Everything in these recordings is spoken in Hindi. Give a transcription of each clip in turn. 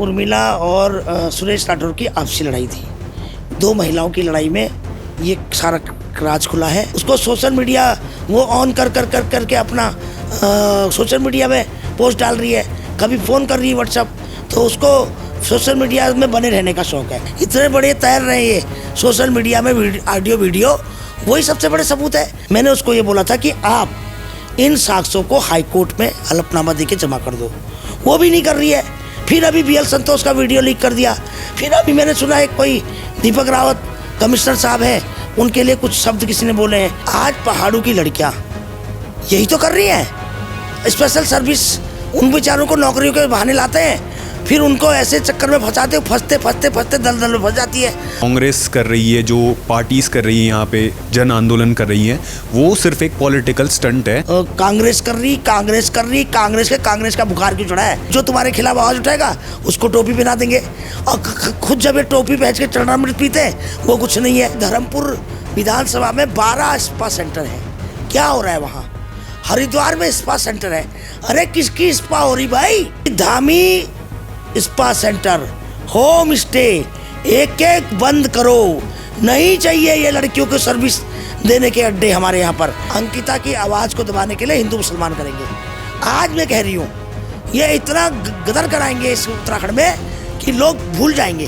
उर्मिला और सुरेश राठौर की आपसी लड़ाई थी। दो महिलाओं की लड़ाई में ये सारा राज खुला है। उसको सोशल मीडिया वो ऑन कर के अपना सोशल मीडिया में पोस्ट डाल रही है, कभी फ़ोन कर रही है व्हाट्सअप, तो उसको सोशल मीडिया में बने रहने का शौक है। इतने बड़े तैर रहे ये सोशल मीडिया में ऑडियो वीडियो, वही सबसे बड़े सबूत है। मैंने उसको ये बोला था कि आप इन साक्ष्यों को हाई कोर्ट में हलफनामा दे के जमा कर दो, वो भी नहीं कर रही है। फिर अभी BL संतोष का वीडियो लीक कर दिया। फिर अभी मैंने सुना है कोई दीपक रावत कमिश्नर साहब हैं, उनके लिए कुछ शब्द किसी ने बोले हैं। आज पहाड़ों की लड़कियां यही तो कर रही हैं। स्पेशल सर्विस उन बेचारों को नौकरियों के बहाने लाते हैं, फिर उनको ऐसे चक्कर में फंसाते, फंसते दलदल में फंस जाती है। कांग्रेस कर रही है, जो पार्टीज कर रही है, यहाँ पे जन आंदोलन कर रही है, वो सिर्फ एक पॉलिटिकल स्टंट है। कांग्रेस कर रही, कांग्रेस का बुखार क्यों चढ़ा है? जो तुम्हारे खिलाफ आवाज उठाएगा उसको टोपी पहना देंगे, और खुद जब ये टोपी पहन के चरणामृत पीते हैं वो कुछ नहीं है। धर्मपुर विधानसभा में 12 स्पा सेंटर है, क्या हो रहा है वहाँ? हरिद्वार में स्पा सेंटर है, अरे किसकी स्पा हो रही भाई? Dhami spa centre, home stay एक एक बंद करो, नहीं चाहिए ये लड़कियों को सर्विस देने के अड्डे हमारे यहाँ पर। अंकिता की आवाज को दबाने के लिए हिंदू मुसलमान करेंगे। आज मैं कह रही हूँ ये इतना गदर कराएंगे इस उत्तराखंड में कि लोग भूल जाएंगे।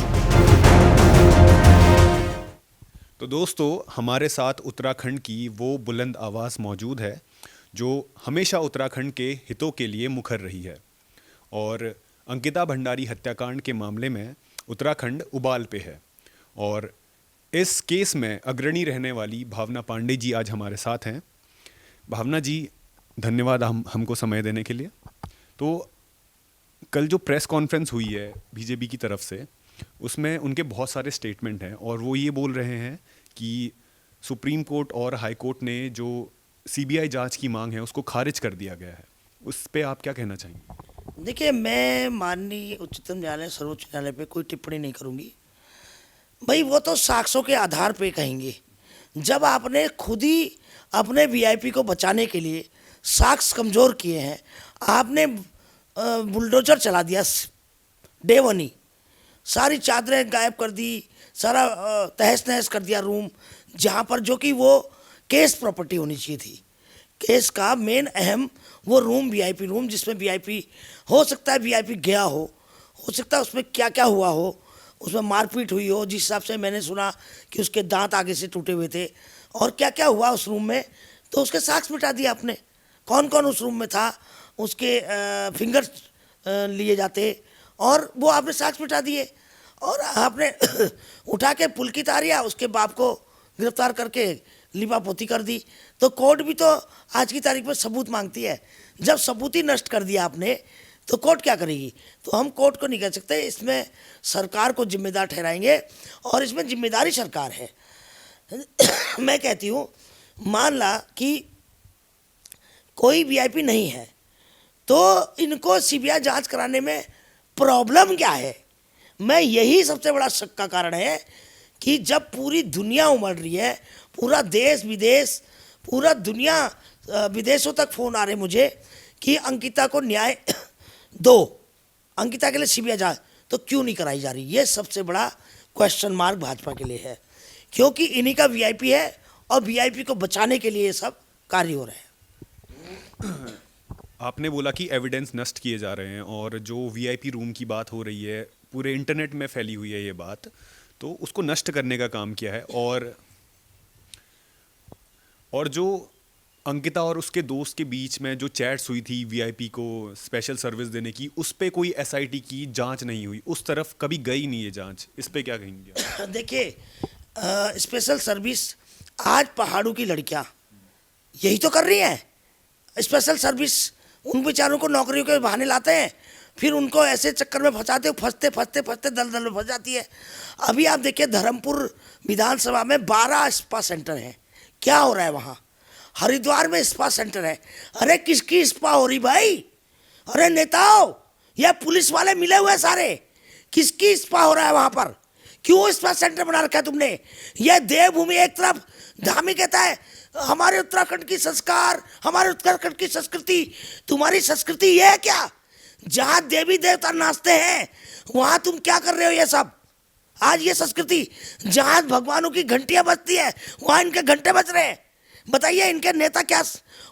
तो दोस्तों, हमारे साथ उत्तराखंड की वो बुलंद आवाज़ मौजूद है जो हमेशा उत्तराखंड के हितों के लिए मुखर रही है। और अंकिता भंडारी हत्याकांड के मामले में उत्तराखंड उबाल पे है, और इस केस में अग्रणी रहने वाली भावना पांडे जी आज हमारे साथ हैं। भावना जी, धन्यवाद हमको समय देने के लिए। तो कल जो प्रेस कॉन्फ्रेंस हुई है बीजेपी की तरफ से, उसमें उनके बहुत सारे स्टेटमेंट हैं, और वो ये बोल रहे हैं कि सुप्रीम कोर्ट और हाई कोर्ट ने जो CBI जांच की मांग है उसको खारिज कर दिया गया है। उस पर आप क्या कहना चाहेंगे? देखिए, मैं माननीय उच्चतम न्यायालय, सर्वोच्च न्यायालय पे कोई टिप्पणी नहीं करूंगी भाई, वो तो साक्ष्यों के आधार पे कहेंगे। जब आपने खुद ही अपने VIP को बचाने के लिए साक्ष्य कमज़ोर किए हैं, आपने बुलडोजर चला दिया डे वन ही, सारी चादरें गायब कर दी, सारा तहस नहस कर दिया रूम, जहाँ पर जो कि वो केस प्रॉपर्टी होनी चाहिए थी। केस का मेन अहम वो रूम, VIP रूम, जिसमें VIP हो सकता है VIP गया हो सकता है उसमें क्या क्या हुआ हो, उसमें मारपीट हुई हो, जिस हिसाब से मैंने सुना कि उसके दांत आगे से टूटे हुए थे, और क्या क्या हुआ उस रूम में, तो उसके साक्ष्य मिटा दिया आपने। कौन कौन उस रूम में था उसके फिंगर्स लिए जाते, और वो आपने साक्ष्य मिटा दिए। और आपने उठा के पुलकित आर्या उसके बाप को गिरफ्तार करके लिपापोती कर दी। तो कोर्ट भी तो आज की तारीख में सबूत मांगती है। जब सबूत ही नष्ट कर दिया आपने तो कोर्ट क्या करेगी? तो हम कोर्ट को नहीं कह सकते, इसमें सरकार को जिम्मेदार ठहराएंगे, और इसमें जिम्मेदारी सरकार है। मैं कहती हूँ, मान ला कि कोई VIP नहीं है तो इनको CBI जांच कराने में प्रॉब्लम क्या है? मैं यही सबसे बड़ा शक का कारण है कि जब पूरी दुनिया उमड़ रही है, पूरा देश विदेश, पूरा दुनिया, विदेशों तक फ़ोन आ रहे मुझे कि अंकिता को न्याय दो, अंकिता के लिए CBI जांच, तो क्यों नहीं कराई जा रही? ये सबसे बड़ा क्वेश्चन मार्क भाजपा के लिए है, क्योंकि इन्हीं का VIP है, और VIP को बचाने के लिए ये सब कार्य हो रहे हैं। आपने बोला कि एविडेंस नष्ट किए जा रहे हैं, और जो VIP रूम की बात हो रही है, पूरे इंटरनेट में फैली हुई है ये बात, तो उसको नष्ट करने का काम किया है। और जो अंकिता और उसके दोस्त के बीच में जो चैट्स हुई थी VIP को स्पेशल सर्विस देने की, उस पे कोई SIT की जांच नहीं हुई, उस तरफ कभी गई नहीं है जांच, इस पे क्या कहेंगे? देखिए, स्पेशल सर्विस, आज पहाड़ों की लड़कियां यही तो कर रही हैं। स्पेशल सर्विस उन बेचारों को नौकरियों के बहाने लाते हैं, फिर उनको ऐसे चक्कर में फंसाते, फंसते दलदल में फंस जाती है। अभी आप देखिए, धर्मपुर विधानसभा में 12 स्पा सेंटर हैं, क्या हो रहा है वहाँ? हरिद्वार में स्पा सेंटर है, अरे किसकी स्पा हो रही भाई? अरे नेताओं, या पुलिस वाले मिले हुए सारे, किसकी स्पा हो रहा है वहाँ पर? क्यों स्पा सेंटर बना रखा है तुमने? यह देवभूमि एक तरफ, धामी कहता है हमारे उत्तराखंड की संस्कार, हमारे उत्तराखंड की संस्कृति, तुम्हारी संस्कृति ये है क्या? जहां देवी देवता नाचते हैं वहां तुम क्या कर रहे हो ये सब? आज ये संस्कृति, जहां भगवानों की घंटियां बजती है वहां इनके घंटे बज रहे हैं। बताइए इनके नेता क्या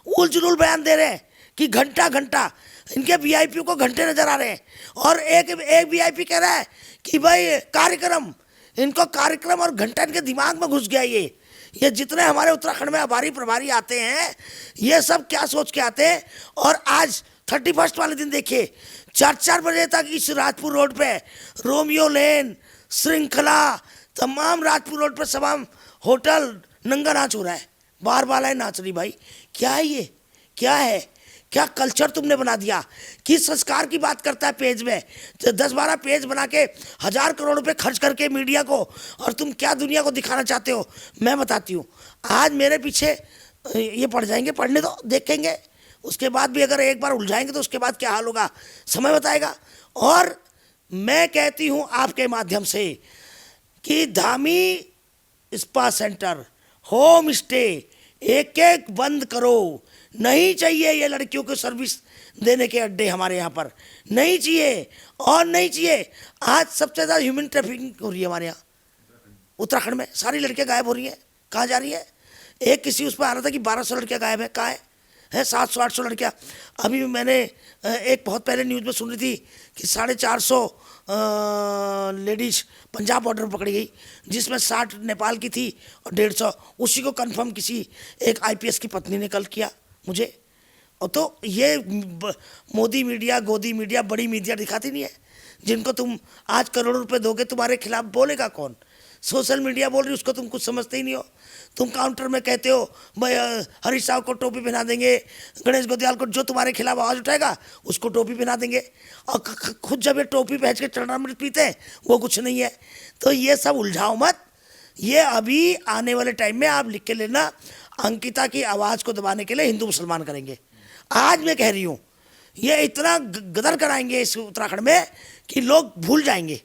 उल जुलूल बयान दे रहे हैं कि घंटा घंटा, इनके वीआईपी को घंटे नजर आ रहे हैं। और एक वीआईपी कह रहा है कि भाई कार्यक्रम, इनको कार्यक्रम और घंटा इनके दिमाग में घुस गया। ये जितने हमारे उत्तराखंड में आभारी प्रभारी आते हैं ये सब क्या सोच के आते हैं। और आज 31 वाले दिन देखिए 4-4 बजे तक इस राजपुर रोड पे, रोमियो लेन, श्रृंखला, तमाम राजपुर रोड पे तमाम होटल नंगा नाच हो रहा है, बार बालाएं नाच रही। भाई क्या है ये? क्या है? क्या कल्चर तुमने बना दिया? किस संस्कार की बात करता है पेज में? 10-12 पेज बना के 1000 करोड़ रुपए खर्च करके मीडिया को, और तुम क्या दुनिया को दिखाना चाहते हो मैं बताती हूँ। आज मेरे पीछे ये पढ़ जाएंगे, पढ़ने तो देखेंगे, उसके बाद भी अगर एक बार उलझाएंगे तो उसके बाद क्या हाल होगा समय बताएगा। और मैं कहती हूँ आपके माध्यम से कि Dhami spa centre, home stay एक एक बंद करो। नहीं चाहिए ये लड़कियों को सर्विस देने के अड्डे हमारे यहाँ पर, नहीं चाहिए और नहीं चाहिए। आज सबसे ज़्यादा ह्यूमन ट्रैफिकिंग हो रही है हमारे यहाँ उत्तराखंड में, सारी लड़कियाँ गायब हो रही हैं। कहाँ जा रही है? एक किसी उस पर आ रहा था कि 1200 लड़कियाँ गायब है, कहाँ है 700-800 लड़कियाँ। अभी भी मैंने एक बहुत पहले न्यूज़ में सुन रही थी कि 450 लेडीज पंजाब बॉर्डर पकड़ी गई, जिसमें 60 नेपाल की थी और 150 उसी को कंफर्म किसी एक आईपीएस की पत्नी ने कल किया मुझे। और तो ये मोदी मीडिया, गोदी मीडिया, बड़ी मीडिया दिखाती नहीं है, जिनको तुम आज करोड़ों रुपए दोगे तुम्हारे खिलाफ बोलेगा कौन? सोशल मीडिया बोल रही, उसको तुम कुछ समझते ही नहीं हो। तुम काउंटर में कहते हो भाई हरीश साहब को टोपी पहना देंगे, गणेश गोदियाल को, जो तुम्हारे खिलाफ आवाज़ उठाएगा उसको टोपी पहना देंगे। और खुद जब ये टोपी पहन के चरणामृत पीते हैं वो कुछ नहीं है। तो ये सब उलझाओ मत। ये अभी आने वाले टाइम में आप लिख के लेना, अंकिता की आवाज़ को दबाने के लिए हिंदू मुसलमान करेंगे। आज मैं कह रही हूँ ये इतना गदर कराएंगे इस उत्तराखंड में कि लोग भूल जाएंगे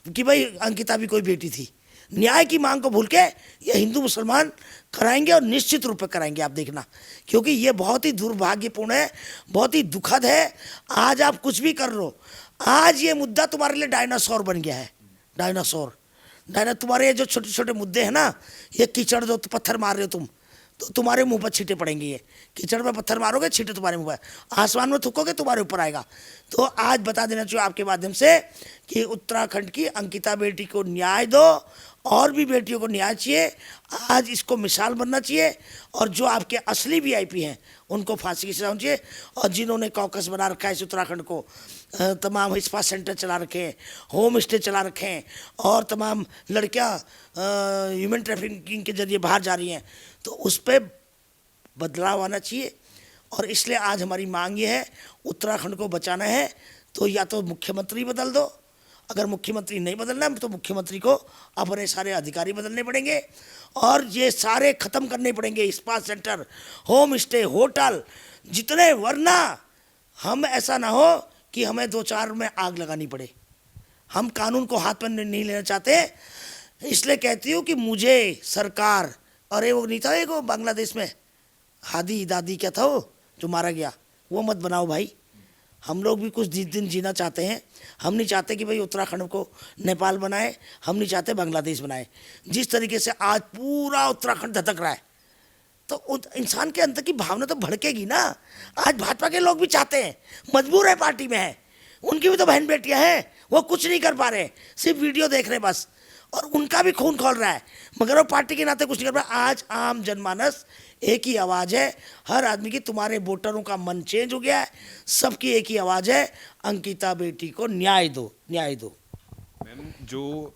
कि भाई अंकिता भी कोई बेटी थी। न्याय की मांग को भूल के ये हिंदू मुसलमान कराएंगे, और निश्चित रूप से कराएंगे, आप देखना। क्योंकि ये बहुत ही दुर्भाग्यपूर्ण है, बहुत ही दुखद है। आज आप कुछ भी कर लो, आज ये मुद्दा तुम्हारे लिए डायनासोर बन गया है। डायनासोर तुम्हारे ये जो छोटे छोटे मुद्दे हैं ना, ये कीचड़ जो पत्थर मार रहे हो तुम, तो तुम्हारे मुंह पर छींटे पड़ेंगे। ये कीचड़ में पत्थर मारोगे, छींटे तुम्हारे मुंह पर, आसमान में थूकोगे तुम्हारे ऊपर आएगा। तो आज बता देना चाहिए आपके माध्यम से कि उत्तराखंड की अंकिता बेटी को न्याय दो, और भी बेटियों को न्याय चाहिए। आज इसको मिसाल बनना चाहिए, और जो आपके असली वीआईपी हैं उनको फांसी की सजा होनी चाहिए। और जिन्होंने कॉकस बना रखा है इस उत्तराखंड को, तमाम स्पा सेंटर चला रखे हैं, होम स्टे चला रखे हैं, और तमाम लड़कियां ह्यूमन ट्रैफिकिंग के जरिए बाहर जा रही हैं, तो उस पर बदलाव आना चाहिए। और इसलिए आज हमारी मांग ये है, उत्तराखंड को बचाना है तो या तो मुख्यमंत्री बदल दो, अगर मुख्यमंत्री नहीं बदलना है तो मुख्यमंत्री को अपने सारे अधिकारी बदलने पड़ेंगे, और ये सारे ख़त्म करने पड़ेंगे spa centre, home stay, hotel जितने, वरना हम ऐसा ना हो कि हमें 2-4 में आग लगानी पड़े। हम कानून को हाथ में नहीं लेना चाहते। इसलिए कहती हूँ कि मुझे सरकार, अरे वो नहीं था एक वो बांग्लादेश में हादी दादी क्या था वो जो मारा गया, वो मत बनाओ भाई। हम लोग भी कुछ दिन जीना चाहते हैं। हम नहीं चाहते कि भाई उत्तराखंड को नेपाल बनाए, हम नहीं चाहते बांग्लादेश बनाए। जिस तरीके से आज पूरा उत्तराखंड धधक रहा है, तो इंसान के अंदर की भावना तो भड़केगी ना। आज भाजपा के लोग भी चाहते हैं, मजबूर है, पार्टी में है, उनकी भी तो बहन बेटियां हैं, वो कुछ नहीं कर पा रहे, सिर्फ वीडियो देख रहे बस, और उनका भी खून खोल रहा है, मगर वो पार्टी के नाते कुछ नहीं कर पा। आज आम जनमानस एक ही आवाज़ है, हर आदमी की, तुम्हारे वोटरों का मन चेंज हो गया है, सबकी एक ही आवाज़ है, अंकिता बेटी को न्याय दो, न्याय दो। मैम, जो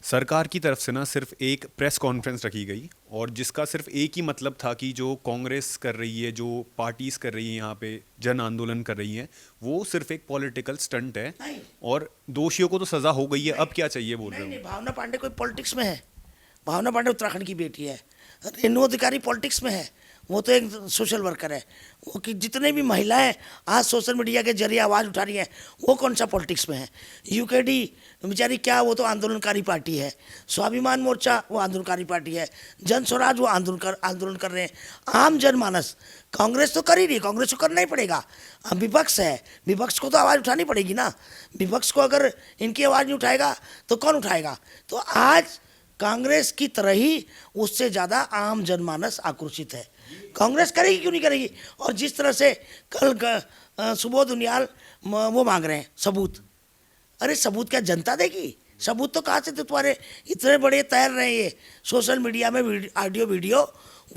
सरकार की तरफ से ना सिर्फ एक प्रेस कॉन्फ्रेंस रखी गई, और जिसका सिर्फ एक ही मतलब था कि जो कांग्रेस कर रही है, जो पार्टीज कर रही है यहाँ पे, जन आंदोलन कर रही हैं, वो सिर्फ एक पॉलिटिकल स्टंट है, और दोषियों को तो सजा हो गई है, अब क्या चाहिए बोल रहे हो? भावना पांडे कोई पॉलिटिक्स में है? भावना पांडे उत्तराखंड की बेटी है। रेणु अधिकारी पॉलिटिक्स में है, वो तो एक सोशल वर्कर है। वो कि जितने भी महिलाएं आज सोशल मीडिया के जरिए आवाज़ उठा रही हैं, वो कौन सा पॉलिटिक्स में है। यूकेडी बेचारी क्या, वो तो आंदोलनकारी पार्टी है। स्वाभिमान मोर्चा वो आंदोलनकारी पार्टी है। जन स्वराज वो आंदोलन कर रहे हैं। आम जनमानस, कांग्रेस तो कर ही रही, कांग्रेस को करना ही पड़ेगा। अब विपक्ष है, विपक्ष को तो आवाज़ उठानी पड़ेगी ना। विपक्ष को अगर इनकी आवाज़ नहीं उठाएगा तो कौन उठाएगा। तो आज कांग्रेस की तरह ही उससे ज़्यादा आम जनमानस आक्रोशित है। कांग्रेस करेगी क्यों नहीं करेगी। और जिस तरह से कल सुबोध उनियाल वो मांग रहे हैं सबूत, अरे सबूत क्या जनता देगी। सबूत तो कहाँ से थे तुम्हारे, इतने बड़े तैर रहे हैं ये सोशल मीडिया में ऑडियो वीडियो,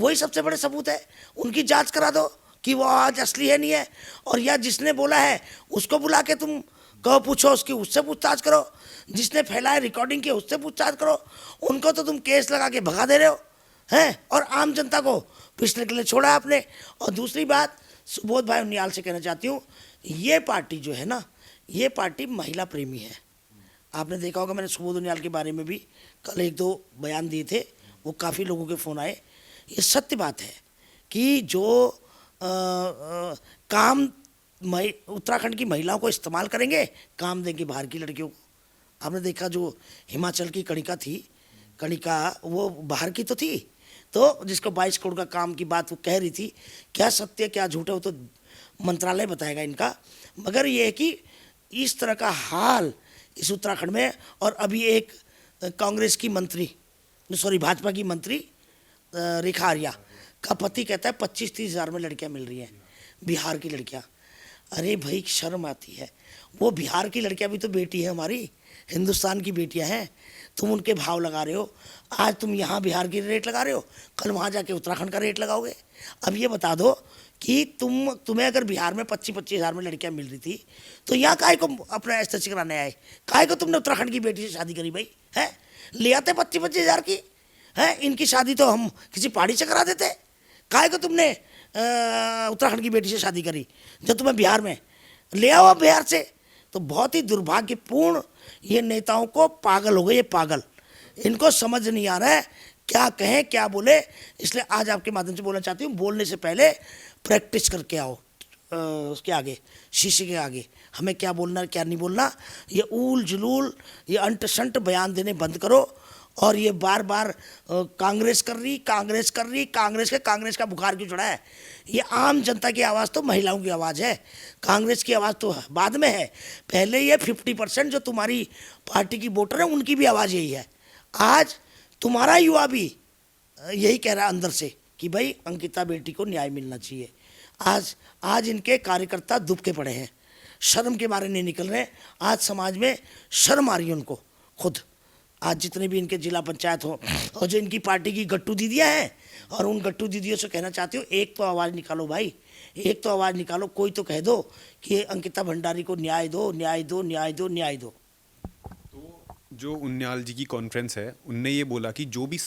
वही सबसे बड़े सबूत है। उनकी जांच करा दो कि वो आज असली है नहीं है। और या जिसने बोला है उसको बुला के तुम कहो, पूछो उसकी, उससे पूछताछ करो। जिसने फैलाए रिकॉर्डिंग की उससे पूछताछ करो। उनको तो तुम केस लगा के भगा दे रहे हो हैं, और आम जनता को पिछले के लिए छोड़ा आपने। और दूसरी बात, सुबोध भाई उनियाल से कहना चाहती हूँ, ये पार्टी जो है ना, ये पार्टी महिला प्रेमी है। आपने देखा होगा, मैंने सुबोध उनियाल के बारे में भी कल 1-2 बयान दिए थे, वो काफ़ी लोगों के फ़ोन आए। ये सत्य बात है कि जो काम उत्तराखंड की महिलाओं को इस्तेमाल करेंगे, काम देंगे बाहर की लड़कियों को। आपने देखा जो हिमाचल की कणिका थी, कणिका वो बाहर की तो थी, तो जिसको 22 करोड़ का काम की बात वो कह रही थी, क्या सत्य क्या झूठ है वो तो मंत्रालय बताएगा इनका। मगर ये है कि इस तरह का हाल इस उत्तराखंड में। और अभी एक कांग्रेस की मंत्री, भाजपा की मंत्री रेखा आर्या का पति कहता है 25-30 हज़ार में लड़कियां मिल रही हैं, बिहार की लड़कियां। अरे भाई शर्म आती है। वो बिहार की लड़कियां भी तो बेटी है हमारी, हिंदुस्तान की बेटियां हैं। तुम उनके भाव लगा रहे हो। आज तुम यहाँ बिहार की रेट लगा रहे हो, कल वहाँ जाके उत्तराखंड का रेट लगाओगे। अब ये बता दो कि तुम्हें अगर बिहार में 25-25 हज़ार में लड़कियां मिल रही थी, तो यहाँ काहे को अपना एसएससी कराने आए, काहे को तुमने उत्तराखंड की बेटी से शादी करी भाई है। ले आते 25-25 हज़ार की है, इनकी शादी तो हम किसी पहाड़ी से करा देते। काहे को तुमने उत्तराखंड की बेटी से शादी करी जब तुम्हें बिहार में ले आओ बिहार से। तो बहुत ही दुर्भाग्यपूर्ण, ये नेताओं को पागल हो गए, ये पागल, इनको समझ नहीं आ रहा है क्या कहें क्या बोले। इसलिए आज आपके माध्यम से बोलना चाहती हूँ, बोलने से पहले प्रैक्टिस करके आओ उसके आगे, शीशे के आगे, हमें क्या बोलना क्या नहीं बोलना। ये ऊल जुलूल, ये अंट शंट बयान देने बंद करो। और ये बार बार कांग्रेस कर रही, कांग्रेस का बुखार क्यों चढ़ा है। ये आम जनता की आवाज़ तो महिलाओं की आवाज़ है, कांग्रेस की आवाज़ तो बाद में है। पहले ये 50% जो तुम्हारी पार्टी की वोटर है उनकी भी आवाज़ यही है। आज तुम्हारा युवा भी यही कह रहा है अंदर से कि भाई अंकिता बेटी को न्याय मिलना चाहिए। आज इनके कार्यकर्ता दुबके पड़े हैं, शर्म के मारे नहीं निकल रहे। आज समाज में शर्म आ रही है उनको खुद। आज जितने भी इनके जिला पंचायत हो और जो इनकी पार्टी की गट्टू दीदियाँ हैं, और उन गट्टू दीदियों से कहना चाहती हूँ, एक तो आवाज़ निकालो भाई, एक तो आवाज़ निकालो। कोई तो कह दो कि अंकिता भंडारी को न्याय दो, न्याय दो, न्याय दो, न्याय दो। तो जो उनियाल जी की कॉन्फ्रेंस है, उनने ये बोला कि जो भी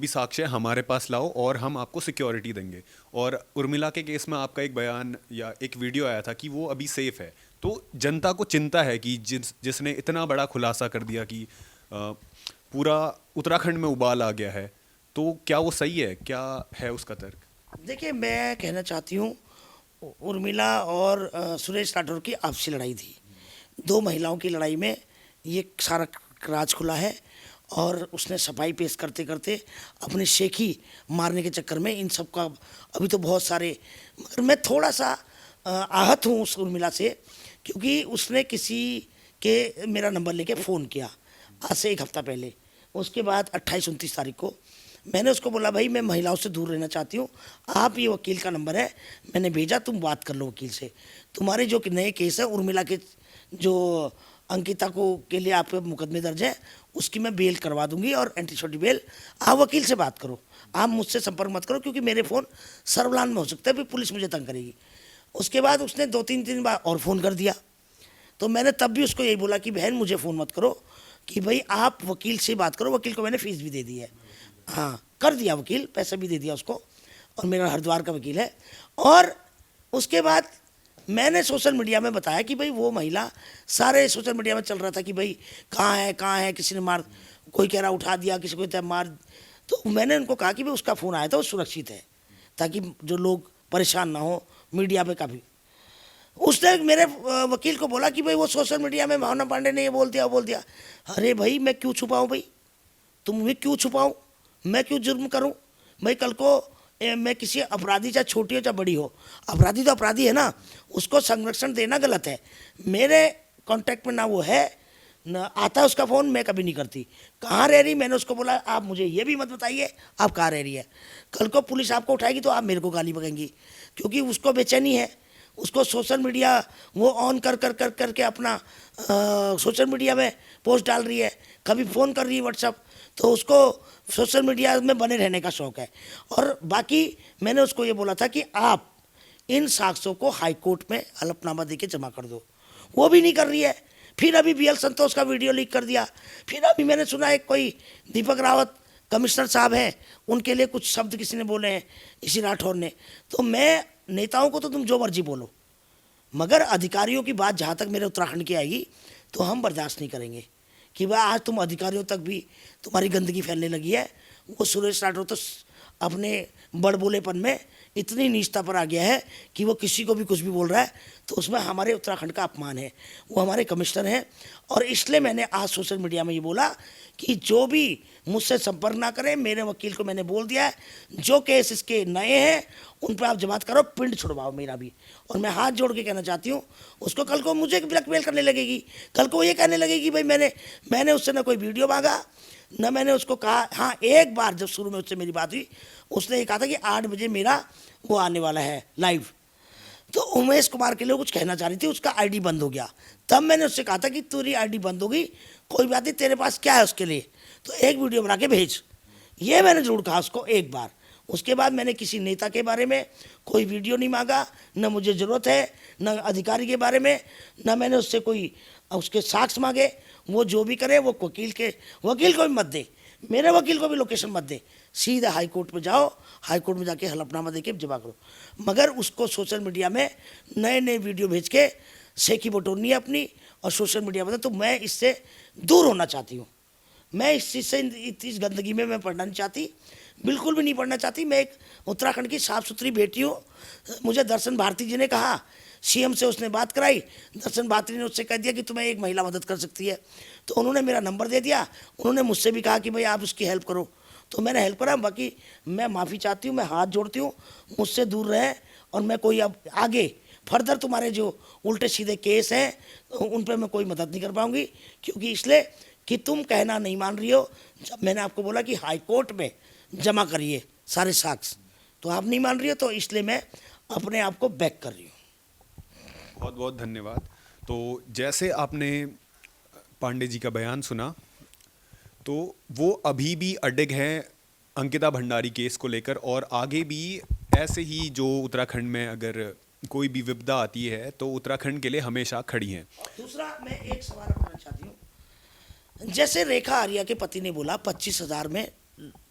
साक्ष्य हमारे पास लाओ और हम आपको सिक्योरिटी देंगे। और उर्मिला के केस में आपका एक बयान या एक वीडियो आया था कि वो अभी सेफ है। तो जनता को चिंता है कि जिसने इतना बड़ा खुलासा कर दिया कि पूरा उत्तराखंड में उबाल आ गया है, तो क्या वो सही है, क्या है उसका तर्क। देखिए, मैं कहना चाहती हूँ, उर्मिला और सुरेश राठौर की आपसी लड़ाई थी, 2 महिलाओं की लड़ाई में ये सारा राज खुला है। और उसने सफाई पेश करते करते अपनी शेखी मारने के चक्कर में इन सब का अभी तो बहुत सारे। मगर मैं थोड़ा सा आहत हूँ उस उर्मिला से, क्योंकि उसने किसी के मेरा नंबर लेके फ़ोन किया आज से 1 हफ्ता पहले। उसके बाद 28-29 तारीख को मैंने उसको बोला, भाई मैं महिलाओं से दूर रहना चाहती हूँ, आप ये वकील का नंबर है, मैंने भेजा, तुम बात कर लो वकील से। तुम्हारे जो नए केस है उर्मिला के, जो अंकिता को के लिए आपके मुकदमे दर्ज है, उसकी मैं बेल करवा दूंगी और एंटीसिपेटरी बेल। आप वकील से बात करो, आप मुझसे संपर्क मत करो, क्योंकि मेरे फ़ोन सर्वलान में हो सकता है, फिर पुलिस मुझे तंग करेगी। उसके बाद उसने 2-3 बार और फ़ोन कर दिया। तो मैंने तब भी उसको यही बोला कि बहन मुझे फ़ोन मत करो, कि भाई आप वकील से बात करो। वकील को मैंने फ़ीस भी दे दी है, हाँ कर दिया, वकील पैसा भी दे दिया उसको, और मेरा हरिद्वार का वकील है। और उसके बाद मैंने सोशल मीडिया में बताया कि भाई वो महिला, सारे सोशल मीडिया में चल रहा था कि भाई कहाँ है, किसी ने मार, कोई कह रहा उठा दिया, किसी को मार तो मैंने उनको कहा कि भाई उसका फ़ोन आया था, वो सुरक्षित है, ताकि जो लोग परेशान ना हो मीडिया पे कभी। उसने मेरे वकील को बोला कि भाई वो सोशल मीडिया में भावना पांडे ने ये बोल दिया, वो बोल दिया। अरे भाई मैं क्यों छुपाऊँ भाई, तुम मैं क्यों छुपाऊँ, मैं क्यों जुर्म करूँ भाई? कल को मैं किसी अपराधी, चाहे छोटी हो चाहे बड़ी हो, अपराधी तो अपराधी है ना, उसको संरक्षण देना गलत है। मेरे कांटेक्ट में ना वो है ना आता है उसका फ़ोन, मैं कभी नहीं करती। कहाँ रह रही, मैंने उसको बोला आप मुझे ये भी मत बताइए आप कहाँ रह रही है। कल को पुलिस आपको उठाएगी तो आप मेरे को गाली बकेंगी, क्योंकि उसको बेचैनी है। उसको सोशल मीडिया वो ऑन कर कर कर करके अपना सोशल मीडिया में पोस्ट डाल रही है, कभी फ़ोन कर रही है व्हाट्सअप, तो उसको सोशल मीडिया में बने रहने का शौक़ है। और बाकी मैंने उसको ये बोला था कि आप इन साक्ष्यों को हाई कोर्ट में हलफनामा दे के जमा कर दो, वो भी नहीं कर रही है। फिर अभी BL संतोष का वीडियो लीक कर दिया। फिर अभी मैंने सुना है कोई दीपक रावत कमिश्नर साहब हैं, उनके लिए कुछ शब्द किसी ने बोले हैं, इसी राठौर ने। तो मैं नेताओं को तो तुम जो मर्जी बोलो, मगर अधिकारियों की बात जहाँ तक मेरे उत्तराखंड की आएगी तो हम बर्दाश्त नहीं करेंगे कि भाई आज तुम अधिकारियों तक भी तुम्हारी गंदगी फैलने लगी है। वो सुरेश राठौर तो अपने बड़बोलेपन में इतनी नीचता पर आ गया है कि वो किसी को भी कुछ भी बोल रहा है, तो उसमें हमारे उत्तराखंड का अपमान है। वो हमारे कमिश्नर हैं, और इसलिए मैंने आज सोशल मीडिया में ये बोला कि जो भी मुझसे संपर्क ना करें। मेरे वकील को मैंने बोल दिया है, जो केस इसके नए हैं उन पर आप जमात करो, पिंड छुड़वाओ मेरा भी। और मैं हाथ जोड़ के कहना चाहती हूँ उसको, कल को मुझे ब्लैकमेल करने लगेगी, कल को ये कहने लगेगी भाई मैंने उससे ना कोई वीडियो मांगा, न मैंने उसको कहा। हाँ, एक बार जब शुरू में उससे मेरी बात हुई, उसने ये कहा था कि 8 बजे मेरा वो आने वाला है लाइव, तो उमेश कुमार के लिए कुछ कहना चाह रही थी, उसका आईडी बंद हो गया। तब मैंने उससे कहा था कि तेरी आईडी बंद होगी, कोई बात नहीं, तेरे पास क्या है उसके लिए, तो एक वीडियो बना के भेज। ये मैंने जरूर कहा उसको एक बार। उसके बाद मैंने किसी नेता के बारे में कोई वीडियो नहीं मांगा, न मुझे ज़रूरत है, न अधिकारी के बारे में, न मैंने उससे कोई उसके साक्ष्य मांगे। वो जो भी करे वो वकील को भी मत दे, मेरे वकील को भी लोकेशन मत दे, सीधा हाई कोर्ट में जाओ, हाई कोर्ट में जाके हलफनामा दे के जमा करो। मगर उसको सोशल मीडिया में नए नए वीडियो भेज के सेकी बटोरनी है अपनी, और सोशल मीडिया पर, तो मैं इससे दूर होना चाहती हूँ। मैं इस चीज़ से, इस गंदगी में मैं पढ़ना नहीं चाहती, बिल्कुल भी नहीं पढ़ना चाहती। मैं एक उत्तराखंड की साफ़ सुथरी बेटी हूँ। मुझे दर्शन भारती जी ने कहा, CM से उसने बात कराई, दर्शन भारती ने उससे कह दिया कि तुम्हें एक महिला मदद कर सकती है, तो उन्होंने मेरा नंबर दे दिया। उन्होंने मुझसे भी कहा कि भाई आप उसकी हेल्प करो, तो मैंने हेल्प करा। बाकी मैं माफ़ी चाहती हूँ, मैं हाथ जोड़ती हूँ, मुझसे दूर रहें। और मैं कोई अब आगे फर्दर तुम्हारे जो उल्टे सीधे केस हैं उन पर मैं कोई मदद नहीं कर पाऊँगी, क्योंकि इसलिए कि तुम कहना नहीं मान रही हो। जब मैंने आपको बोला कि हाई कोर्ट में जमा करिए सारे साक्ष्य, तो आप नहीं मान रही हो, तो इसलिए मैं अपने आप को बैक कर रही हूँ। बहुत बहुत धन्यवाद। तो जैसे आपने पांडे जी का बयान सुना, तो वो अभी भी अडिग हैं अंकिता भंडारी केस को लेकर, और आगे भी ऐसे ही जो उत्तराखंड में अगर कोई भी विपदा आती है तो उत्तराखंड के लिए हमेशा खड़ी हैं। दूसरा मैं एक सवाल रखना चाहती हूँ, जैसे रेखा आर्या के पति ने बोला 25,000 में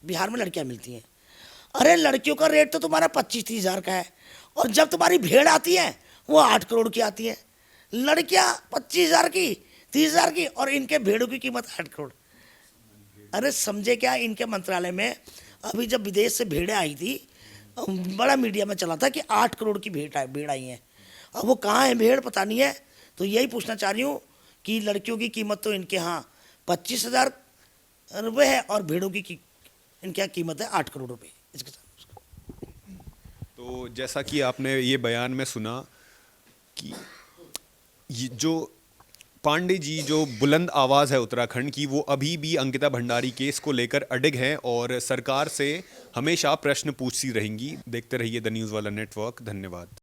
बिहार में लड़कियां मिलती हैं। अरे लड़कियों का रेट तो तुम्हारा 25-30 हज़ार का है, और जब तुम्हारी भेड़ आती है वो 8 करोड़ की आती है। लड़कियां 25,000 की, 30,000 की, और इनके भेड़ों की कीमत 8 करोड़। अरे समझे क्या? इनके मंत्रालय में अभी जब विदेश से भेड़ें आई थी, बड़ा मीडिया में चला था कि 8 करोड़ की भेड़ आई हैं। अब वो कहाँ है भेड़ पता नहीं है। तो यही पूछना चाह रही हूँ कि लड़कियों की कीमत तो इनके यहाँ 25,000 रुपये है, और भेड़ों की इनके यहाँ कीमत है 8 करोड़ रुपये। इसके साथ तो जैसा कि आपने ये बयान में सुना कि ये जो पांडे जी जो बुलंद आवाज़ है उत्तराखंड की, वो अभी भी अंकिता भंडारी केस को लेकर अडिग हैं और सरकार से हमेशा प्रश्न पूछती रहेंगी। देखते रहिए द न्यूज़ वाला नेटवर्क। धन्यवाद।